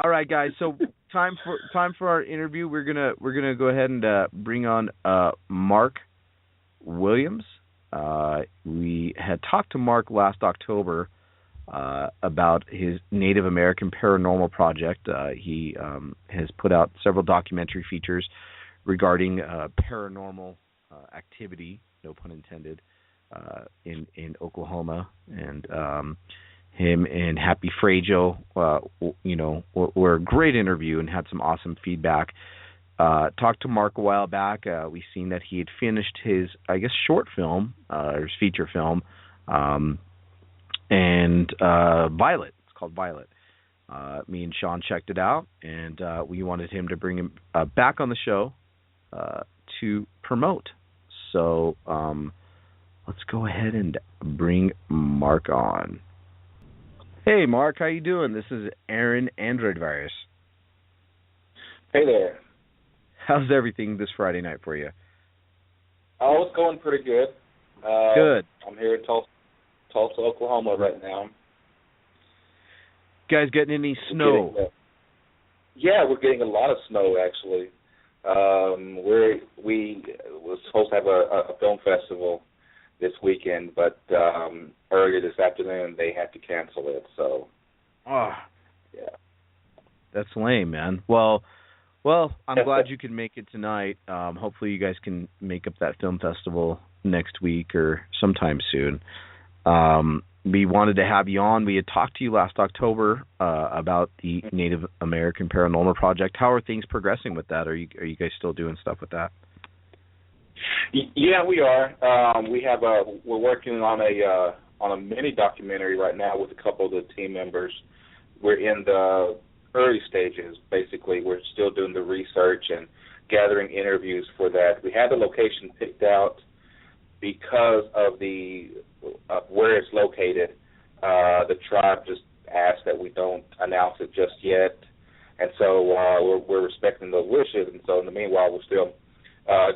All right, guys. So time for our interview. We're gonna go ahead and bring on Mark Williams. We had talked to Mark last October about his Native American Paranormal Project. He has put out several documentary features regarding paranormal activity, no pun intended, in Oklahoma, and him and Happy Frajo, were a great interview and had some awesome feedback. Talked to Mark a while back. We seen that he had finished his, I guess, short film, or his feature film, and Violet. It's called Violet. Me and Sean checked it out, and we wanted him to bring him back on the show to promote. So let's go ahead and bring Mark on. Hey, Mark, how you doing? This is Aaron, AndroidVirus. Hey there. How's everything this Friday night for you? Oh, it's going pretty good. Good. I'm here in Tulsa, Oklahoma right now. Guys getting any snow? We're getting a lot of snow, actually. We were supposed to have a film festival this weekend, but earlier this afternoon they had to cancel it. So, yeah, that's lame, man. Well, I'm glad you can make it tonight. Hopefully, you guys can make up that film festival next week or sometime soon. We wanted to have you on. We had talked to you last October about the Native American Paranormal Project. How are things progressing with that? Are you guys still doing stuff with that? Yeah, we are. We're working on a mini documentary right now with a couple of the team members. We're in the early stages. Basically, we're still doing the research and gathering interviews for that. We had the location picked out because of where it's located. The tribe just asked that we don't announce it just yet, and so we're respecting those wishes. And so in the meanwhile, we're still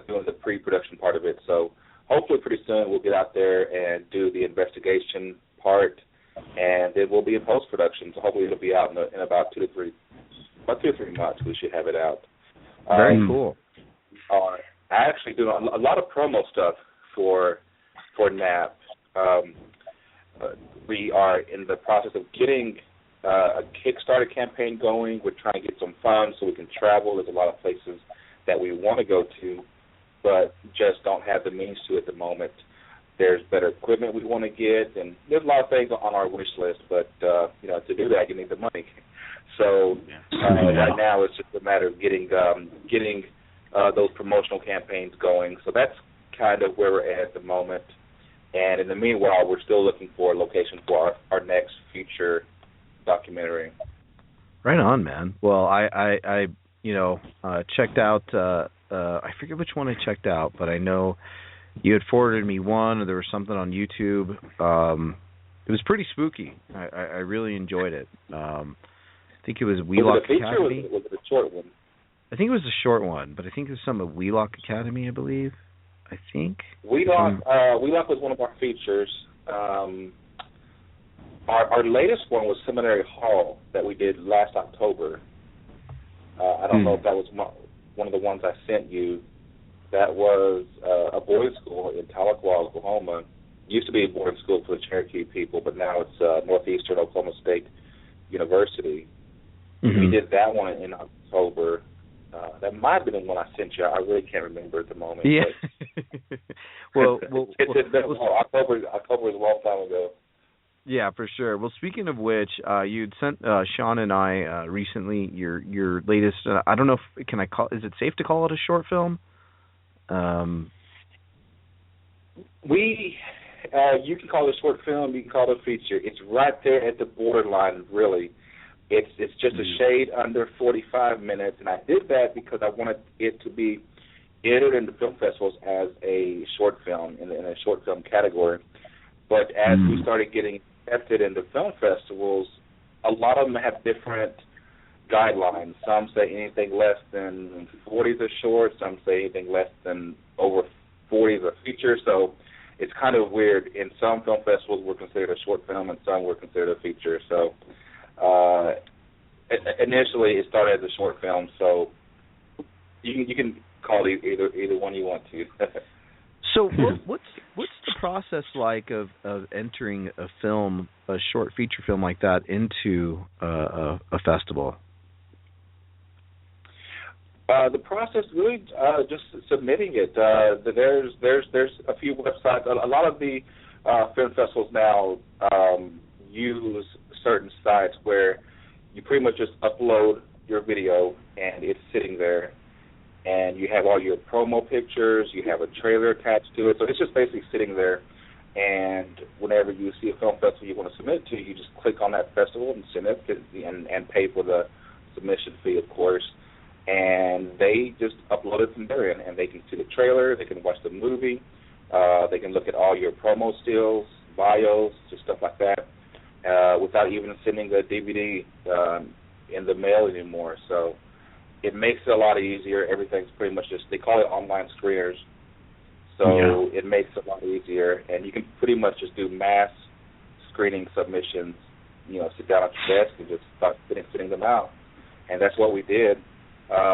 doing the pre-production part of it. So hopefully pretty soon we'll get out there and do the investigation part, and then we'll be in post-production. So hopefully it'll be out in about 2 to 3 months. We should have it out. Very cool. I actually do a lot of promo stuff for N.A.P.P. We are in the process of getting a Kickstarter campaign going. We're trying to get some funds so we can travel. There's a lot of places that we want to go to, but just don't have the means to at the moment. There's better equipment we want to get, and there's a lot of things on our wish list, but to do that, you need the money. So right now it's just a matter of getting those promotional campaigns going. So that's kind of where we're at the moment. And in the meanwhile, we're still looking for a location for our next future documentary. Right on, man. Well, I checked out, I forget which one I checked out, but I know you had forwarded me one, or there was something on YouTube. It was pretty spooky. I really enjoyed it. I think it was Wheelock Academy. Was it a short one? I think it was a short one, but I think it was some of Wheelock Academy, I believe. I think. Wheelock was one of our features. Our latest one was Seminary Hall that we did last October. I don't know if that was one of the ones I sent you. That was a boarding school in Tahlequah, Oklahoma. It used to be a boarding school for the Cherokee people, but now it's Northeastern Oklahoma State University. Mm-hmm. We did that one in October. That might have been the one I sent you. I really can't remember at the moment. Yeah. Well, October is a long time ago. Yeah, for sure. Well, speaking of which, you'd sent Sean and I recently your latest. I don't know if is it safe to call it a short film? You can call it a short film. You can call it a feature. It's right there at the borderline, really. It's just a shade under 45 minutes, and I did that because I wanted it to be entered in the film festivals as a short film in a short film category. But as we started getting accepted in the film festivals, a lot of them have different guidelines. Some say anything less than 40 is a short. Some say anything less than over 40 is a feature. So it's kind of weird. In some film festivals, we're considered a short film, and some we're considered a feature. So initially it started as a short film, so you can call it either one you want to. So what's the process like of entering a short feature film like that into a festival? The process really just submitting it. There's a few websites. A lot of the film festivals now use certain sites where you pretty much just upload your video and it's sitting there, and you have all your promo pictures, you have a trailer attached to it, so it's just basically sitting there. And whenever you see a film festival you want to submit to, you just click on that festival and submit it and pay for the submission fee, of course. And they just upload it from there, and they can see the trailer, they can watch the movie, they can look at all your promo stills, bios, just stuff like that, without even sending a DVD in the mail anymore. So it makes it a lot easier. Everything's pretty much just, they call it online screeners. So It makes it a lot easier, and you can pretty much just do mass screening submissions, sit down at your desk and just start sending them out. And that's what we did.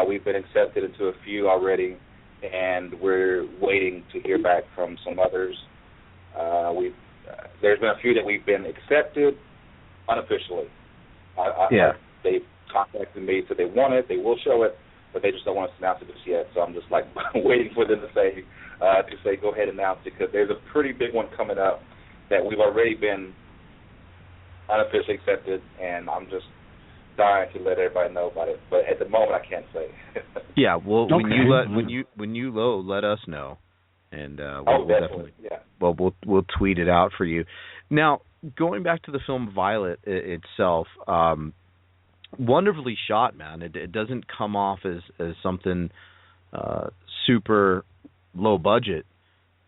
We've been accepted into a few already, and we're waiting to hear back from some others. There's been a few that we've been accepted unofficially. They've contacted me, said they want it, they will show it, but they just don't want us to announce it just yet. So I'm just like waiting for them to say go ahead and announce it, because there's a pretty big one coming up that we've already been unofficially accepted, and I'm just dying to let everybody know about it, but at the moment I can't say. Yeah, well, okay. when you let us know, and we'll definitely. Yeah. Well, we'll tweet it out for you. Now, going back to the film Violet itself, wonderfully shot, man. It doesn't come off as something super low budget,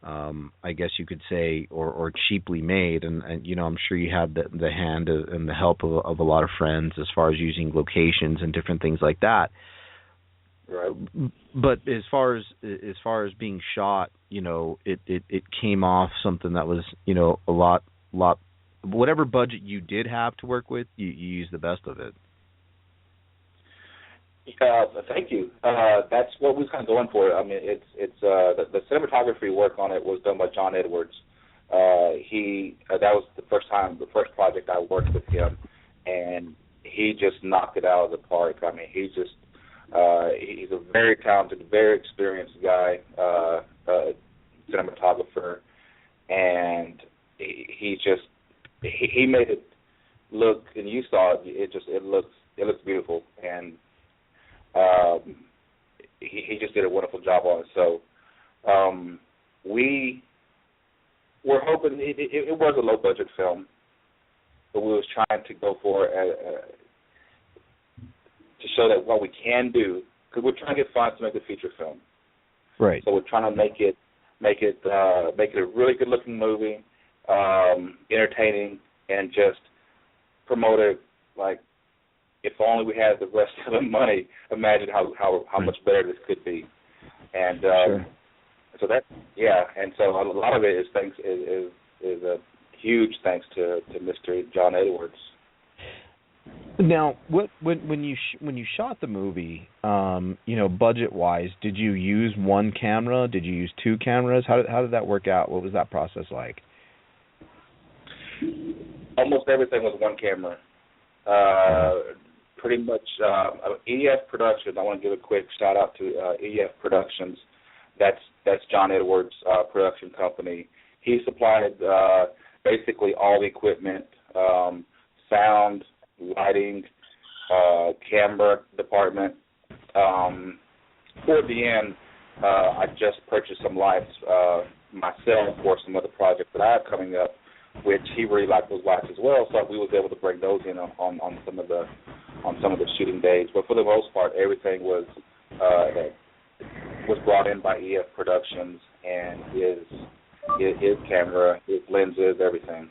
I guess you could say, or cheaply made, and I'm sure you had the hand and the help of a lot of friends as far as using locations and different things like that. Right. But as far as being shot, it came off something that was a lot whatever budget you did have to work with, you used the best of it. Thank you. That's what we was kind of going for. I mean, it's the cinematography work on it was done by John Edwards. That was the first project I worked with him, and he just knocked it out of the park. I mean, he's a very talented, very experienced guy, cinematographer, and he made it look, and you saw it. It looks beautiful, and he just did a wonderful job on it. So we were hoping it was a low budget film, but we was trying to go for to show that what we can do, because we're trying to get funds to make a feature film. Right. So we're trying to make it a really good looking movie, entertaining, and just promote it like, if only we had the rest of the money, imagine how much better this could be. And sure. So that, and so a lot of it is a huge thanks to Mr. John Edwards. Now, when you shot the movie, budget wise, did you use one camera? Did you use two cameras? How did that work out? What was that process like? Almost everything was one camera. Pretty much EF Productions. I want to give a quick shout out to EF Productions. That's John Edwards' production company. He supplied basically all the equipment, sound, lighting, camera department. Toward the end, I just purchased some lights myself for some other projects that I have coming up, which he really liked those lights as well. So we was able to bring those in on some of the shooting days. But for the most part, everything was brought in by EF Productions, and his camera, his lenses, everything.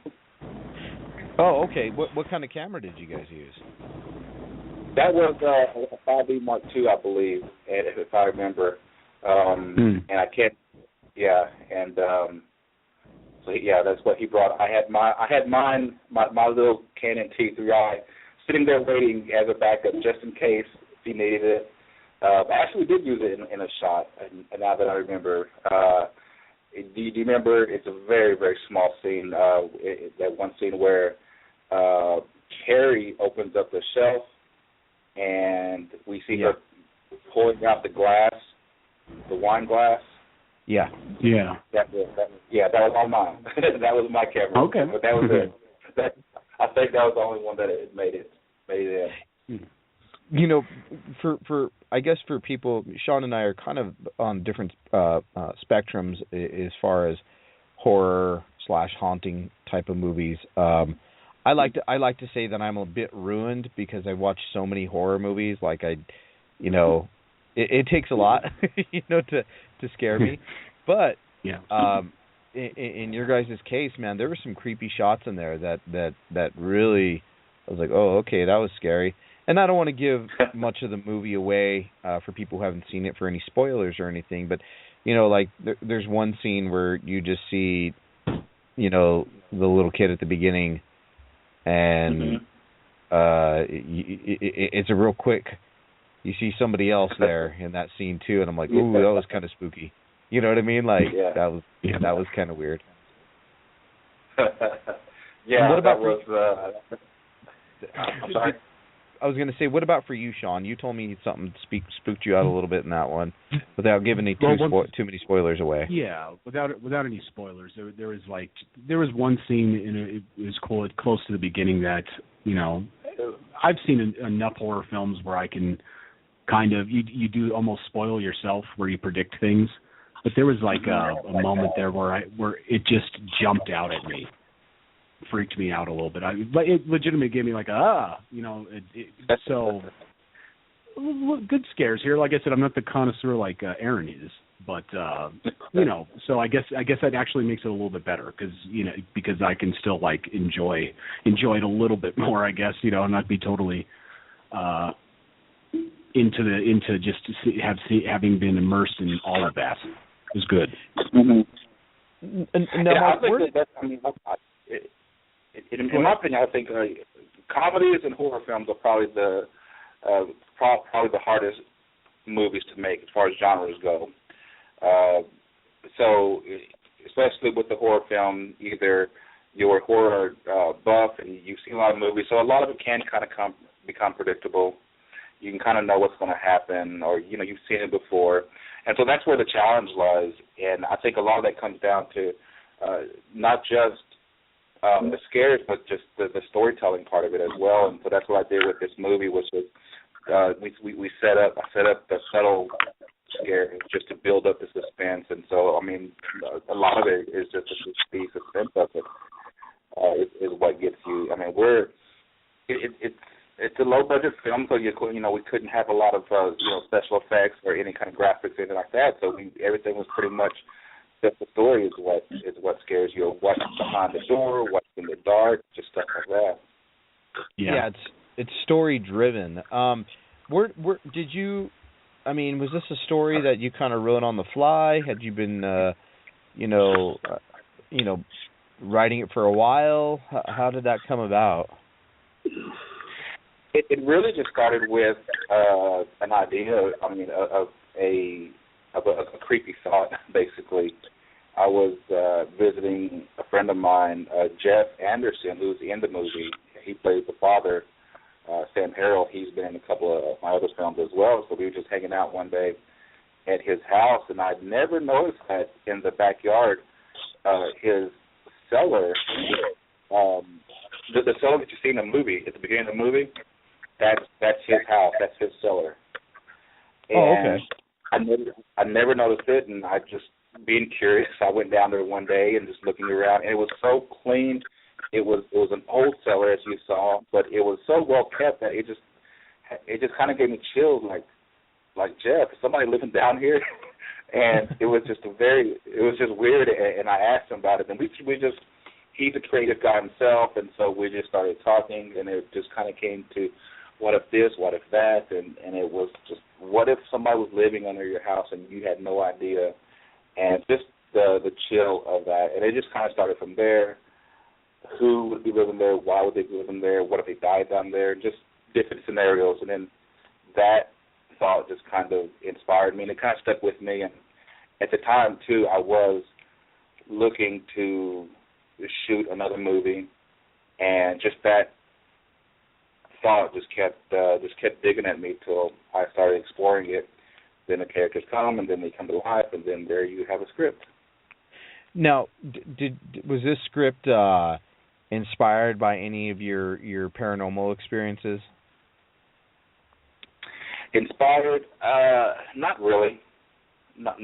Oh, okay. What kind of camera did you guys use? That was a 5D Mark II, I believe, if I remember. And I can't. Yeah, and so that's what he brought. I had mine, my little Canon T3i sitting there waiting as a backup just in case he needed it. I actually did use it in a shot, and now that I remember. Do you remember? It's a very, very small scene, that one scene where Carrie opens up the shelf, and we see her pulling out the glass, the wine glass. Yeah. That was all mine. That was my camera. Okay. But that was it. I think that was the only one that it made it in. You know, for I guess for people, Sean and I are kind of on different spectrums as far as horror / haunting type of movies. I like to say that I'm a bit ruined because I watch so many horror movies. Like it takes a lot, to scare me. But in your guys' case, man, there were some creepy shots in there that really, I was like, oh, okay, that was scary. And I don't want to give much of the movie away for people who haven't seen it for any spoilers or anything, but there's one scene where you just see, the little kid at the beginning, and it's a real quick. You see somebody else there in that scene too, and I'm like, ooh, that was kind of spooky. You know what I mean? That was kind of weird. What about I'm sorry. I was going to say, what about for you, Sean? You told me something spooked you out a little bit in that one, without giving too many spoilers away. Yeah, without any spoilers, there was one scene it was close to the beginning that I've seen enough horror films where I can kind of you do almost spoil yourself where you predict things, but there was a moment there where it just jumped out at me. Freaked me out a little bit. It legitimately gave me so good scares here. Like I said, I'm not the connoisseur like Aaron is, but so I guess that actually makes it a little bit better because I can still enjoy it a little bit more. I guess and not be totally into just having been immersed in all of that. It was good. Mm-hmm. In my opinion, I think comedies and horror films are probably the hardest movies to make as far as genres go. So, especially with the horror film, either you're a horror buff and you've seen a lot of movies, so a lot of it can kind of become predictable. You can kind of know what's going to happen, or you've seen it before, and so that's where the challenge lies. And I think a lot of that comes down to not just the scares, but just the storytelling part of it as well. And so that's what I did with this movie, was I set up the subtle scare just to build up the suspense. And so, I mean, a lot of it is just the suspense of it is what gets you. I mean, it's a low budget film, so we couldn't have a lot of special effects or any kind of graphics, anything like that. So everything was pretty much. Just the story is what scares you. What's behind the door, what's in the dark, just stuff like that. Yeah, it's story driven. Where did you? I mean, was this a story that you kind of wrote on the fly? Had you been, writing it for a while? How did that come about? It really just started with an idea. I mean, of a creepy thought, basically. I was visiting a friend of mine, Jeff Anderson, who's in the movie. He plays the father, Sam Harrell. He's been in a couple of my other films as well. So we were just hanging out one day at his house, and I'd never noticed that in the backyard, his cellar, the cellar that you see in the movie, at the beginning of the movie, that's his house. That's his cellar. And okay. I never noticed it, and I just, being curious, I went down there one day and just looking around, and it was so clean. It was an old cellar, as you saw, but it was so well kept that it just kind of gave me chills, like Jeff, is somebody living down here? And it was just weird, and I asked him about it, and he's a creative guy himself, and so we just started talking, and it just kind of came to, what if this, what if that, and it was just, what if somebody was living under your house and you had no idea, and just the chill of that, and it just kind of started from there. who would be living there, why would they be living there, what if they died down there, just different scenarios. And then that thought just kind of inspired me, and it kind of stuck with me. And at the time, too, I was looking to shoot another movie, and just that thought just kept digging at me till I started exploring it. Then the characters come, and then they come to life, and then there you have a script. Now, was this script inspired by any of your paranormal experiences? Inspired? Not really. Not.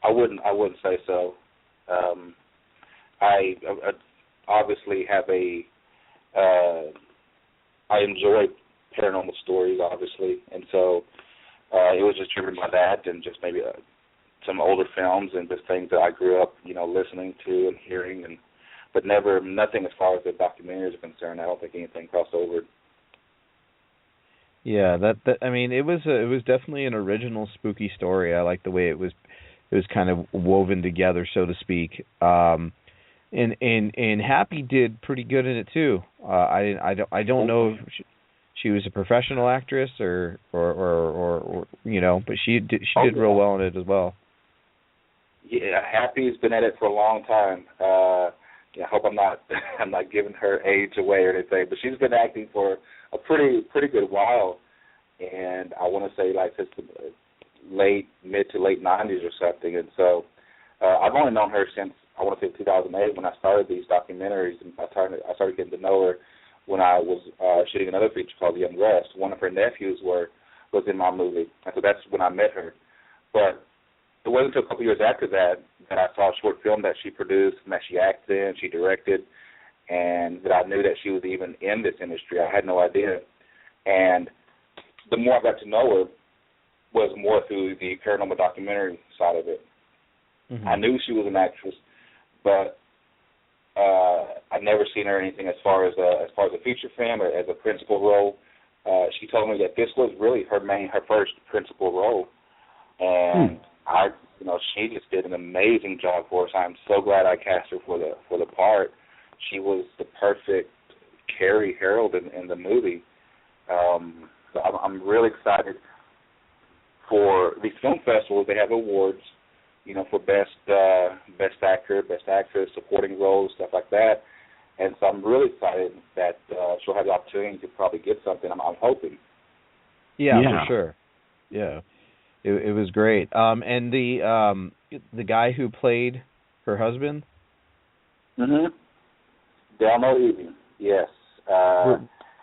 I wouldn't say so. I obviously have I enjoy paranormal stories, obviously, and so it was just driven by that, and just maybe some older films and just things that I grew up, listening to and hearing, but nothing as far as the documentaries are concerned. I don't think anything crossed over. Yeah, I mean, it was definitely an original spooky story. I like the way it was kind of woven together, so to speak. And Happy did pretty good in it too. I don't know if she was a professional actress or but she did real well in it as well. Yeah, Happy's been at it for a long time. I hope I'm not giving her age away or anything, but she's been acting for a pretty good while, and I want to say since the mid to late 90s or something. And so I've only known her since, I want to say, 2008 when I started these documentaries, and I started getting to know her when I was shooting another feature called The Unrest. One of her nephews was in my movie, and so that's when I met her. But it wasn't until a couple years after that I saw a short film that she produced and that she acted in, she directed, and that I knew that she was even in this industry. I had no idea. And the more I got to know her was more through the paranormal documentary side of it. Mm-hmm. I knew she was an actress, but I'd never seen her anything as far as a feature film or as a principal role. She told me that this was really her first principal role, and she just did an amazing job for us. I'm so glad I cast her for the part. She was the perfect Carrie Harold in the movie. So I'm really excited for these film festivals. They have awards, for best actor, best actress, supporting roles, stuff like that. And so I'm really excited that she'll have the opportunity to probably get something. I'm hoping. Yeah, for sure. Yeah, it was great. And the guy who played her husband. Mhm. Delmo Eby. Yes.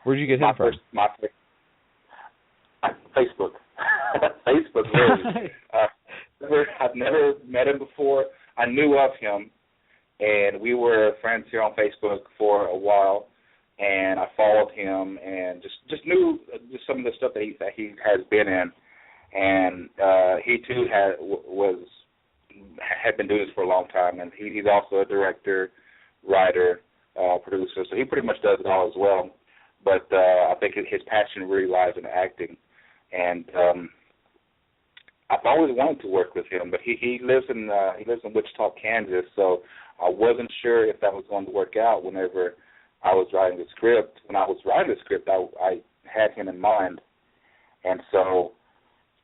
Where'd you get him from? Facebook. Facebook, really. I've never met him before. I knew of him, and we were friends here on Facebook for a while, and I followed him and just knew just some of the stuff that he has been in, and he too had been doing this for a long time, and he's also a director, writer, producer, so he pretty much does it all as well. But I think his passion really lies in acting, and I've always wanted to work with him. But he lives in Wichita, Kansas, so I wasn't sure if that was going to work out. Whenever I was writing the script, I had him in mind, and so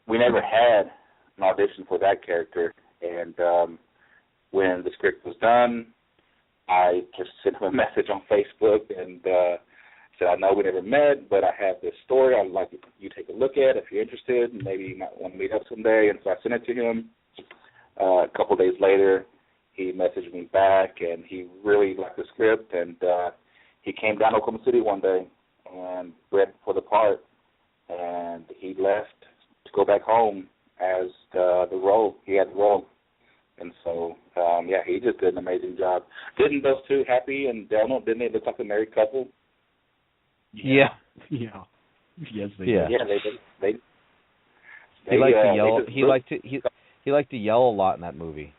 we never had an audition for that character. And when the script was done, I just sent him a message on Facebook and said, I know we never met, but I have this story I'd like you to take a look at if you're interested, and maybe you might want to meet up someday. And so I sent it to him. A couple of days later, he messaged me back, and he really liked the script, and he came down to Oklahoma City one day and read for the part, and he left to go back home as the role. He had the role. And so, he just did an amazing job. Didn't those two, Happy and Delno, didn't they look like a married couple? Yeah. Yeah. Yes, they did. Yeah, they he liked to yell. He liked to yell a lot in that movie.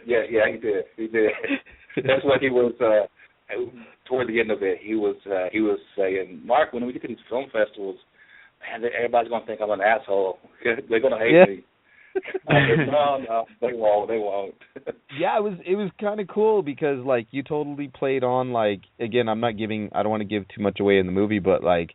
yeah, he did. He did. That's what he was. Toward the end of it, he was saying, Mark, when we get to these film festivals, man, everybody's gonna think I'm an asshole. They're gonna hate me. No, they won't. They won't. Yeah, it was kind of cool because like you totally played on like again. I don't want to give too much away in the movie, but like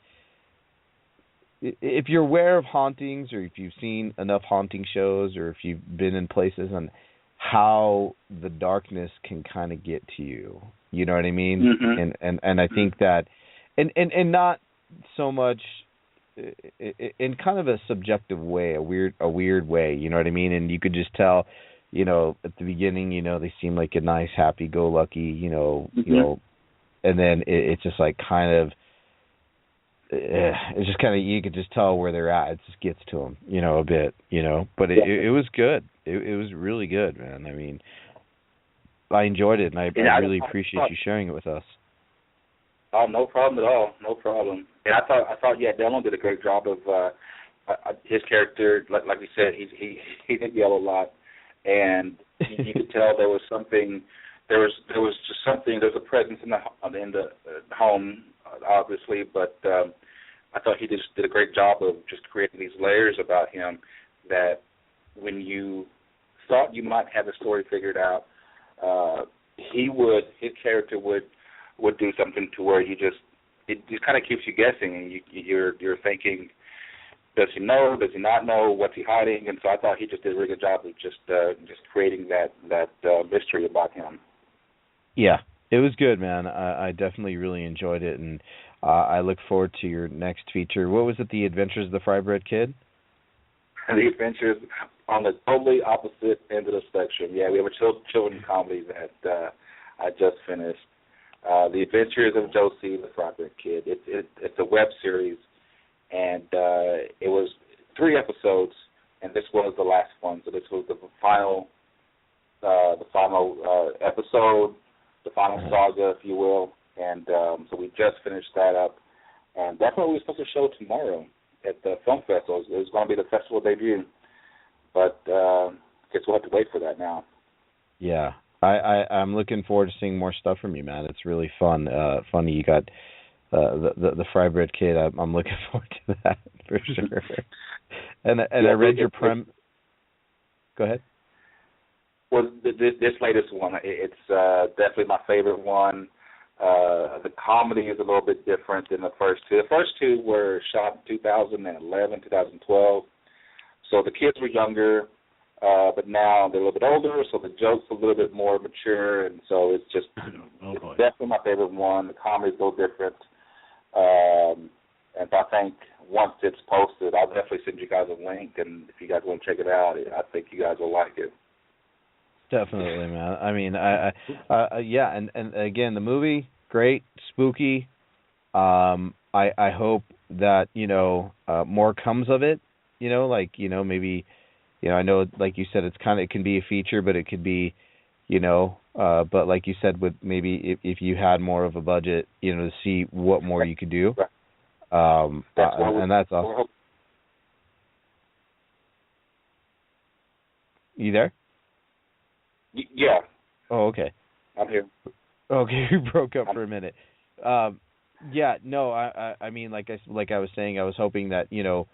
if you're aware of hauntings or if you've seen enough haunting shows or if you've been in places and how the darkness can kind of get to you, you know what I mean? Mm-hmm. And I think that and not so much in kind of a subjective way, a weird way, you know what I mean? And you could just tell, you know, at the beginning, you know, they seem like a nice, happy-go-lucky, you know, and then it's just like kind of, it's just kind of, you could just tell where they're at. It just gets to them, you know, a bit, you know. But it was good. It was really good, man. I mean, I enjoyed it, and I really appreciate you sharing it with us. Oh, no problem at all. No problem. And I thought, yeah, Dylan did a great job of his character. Like you said, he did yell a lot, and you could tell there was something. There was just something. There's a presence in the home, obviously, but I thought he just did a great job of just creating these layers about him that when you thought you might have the story figured out, his character would do something to where it just kind of keeps you guessing, and you're thinking, does he know? Does he not know? What's he hiding? And so I thought he just did a really good job of just creating that mystery about him. Yeah, it was good, man. I definitely really enjoyed it, and I look forward to your next feature. What was it? The Adventures of the Fry Bread Kid? The Adventures on the totally opposite end of the spectrum. Yeah, we have a children's comedy that I just finished. The Adventures of Josie the Fry Bread Kid. It's a web series, and it was 3 episodes, and this was the last one. So this was the final episode, the final saga, if you will. And so we just finished that up, and that's what we were supposed to show tomorrow at the film festival. It was going to be the festival debut, but guess we'll have to wait for that now. Yeah. I'm looking forward to seeing more stuff from you, man. It's really fun. Funny you got the Fry Bread Kid. I'm looking forward to that for sure. And I read your Go ahead. Well, this latest one, it's definitely my favorite one. The comedy is a little bit different than the first 2. The first 2 were shot in 2011, 2012. So the kids were younger. But now they're a little bit older, so the joke's a little bit more mature, and so it's just it's definitely my favorite one. The comedy's a little different, and I think once it's posted, I'll definitely send you guys a link, and if you guys want to check it out, I think you guys will like it. Definitely, man. I mean, yeah, and again, the movie, great, spooky. I hope that, you know, more comes of it, you know, like, you know, maybe. You know, I know, like you said, it can be a feature, but it could be, you know, but like you said, with maybe if you had more of a budget, you know, to see what more you could do. And that's awesome. You there? Yeah. Oh, okay. I'm here. Okay, you broke up for a minute. Yeah, no, I mean, like I was saying, I was hoping that, you know,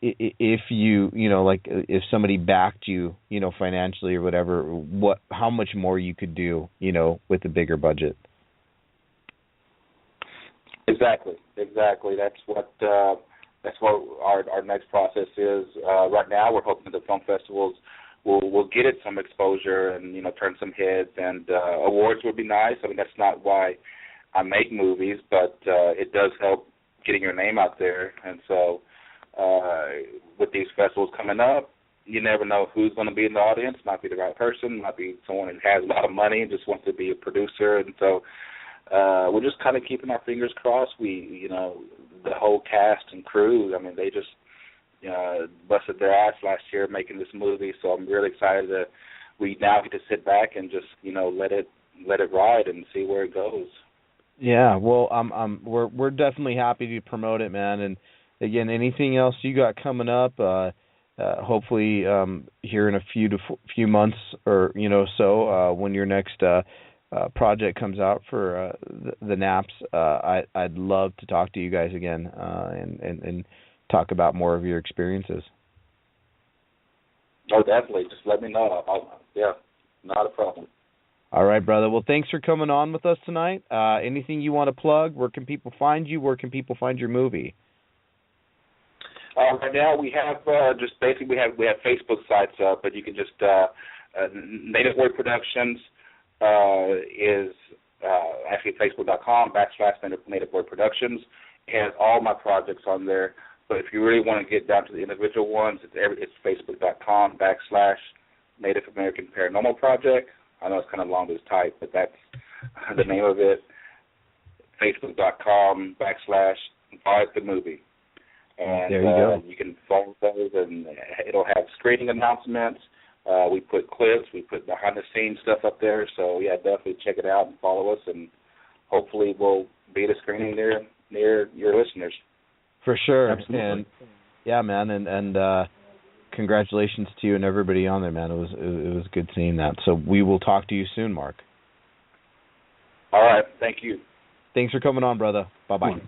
if you know, like if somebody backed you, you know, financially or whatever, how much more you could do, you know, with a bigger budget. Exactly. That's what our next process is. Right now, we're hoping the film festivals will get it some exposure and, you know, turn some heads, and awards would be nice. I mean, that's not why I make movies, but it does help getting your name out there, and so. With these festivals coming up, you never know who's going to be in the audience. Might be the right person, might be someone who has a lot of money and just wants to be a producer. And so we're just kind of keeping our fingers crossed. You know, the whole cast and crew, I mean, they just busted their ass last year making this movie. So I'm really excited that we now get to sit back and just, you know, let it ride and see where it goes. Yeah, well, we're definitely happy to promote it, man. And again, anything else you got coming up? Hopefully, here in a few months or, you know, so when your next project comes out for the N.A.P.P, I'd love to talk to you guys again and talk about more of your experiences. Oh, definitely. Just let me know. Yeah, not a problem. All right, brother. Well, thanks for coming on with us tonight. Anything you want to plug? Where can people find you? Where can people find your movie? Right now we have just basically we have Facebook sites up, but you can just Native Word Productions is actually Facebook.com/Native Word Productions. It has all my projects on there. But if you really want to get down to the individual ones, it's Facebook.com/Native American Paranormal Project. I know it's kind of long to type, but that's the name of it. Facebook.com/the movie. And there you go. You can follow those, and it'll have screening announcements. We put clips, we put behind-the-scenes stuff up there. So, yeah, definitely check it out and follow us, and hopefully we'll be at a screening near your listeners. For sure. Absolutely. And, yeah, man, and congratulations to you and everybody on there, man. It was good seeing that. So we will talk to you soon, Mark. All right. Thank you. Thanks for coming on, brother. Bye-bye.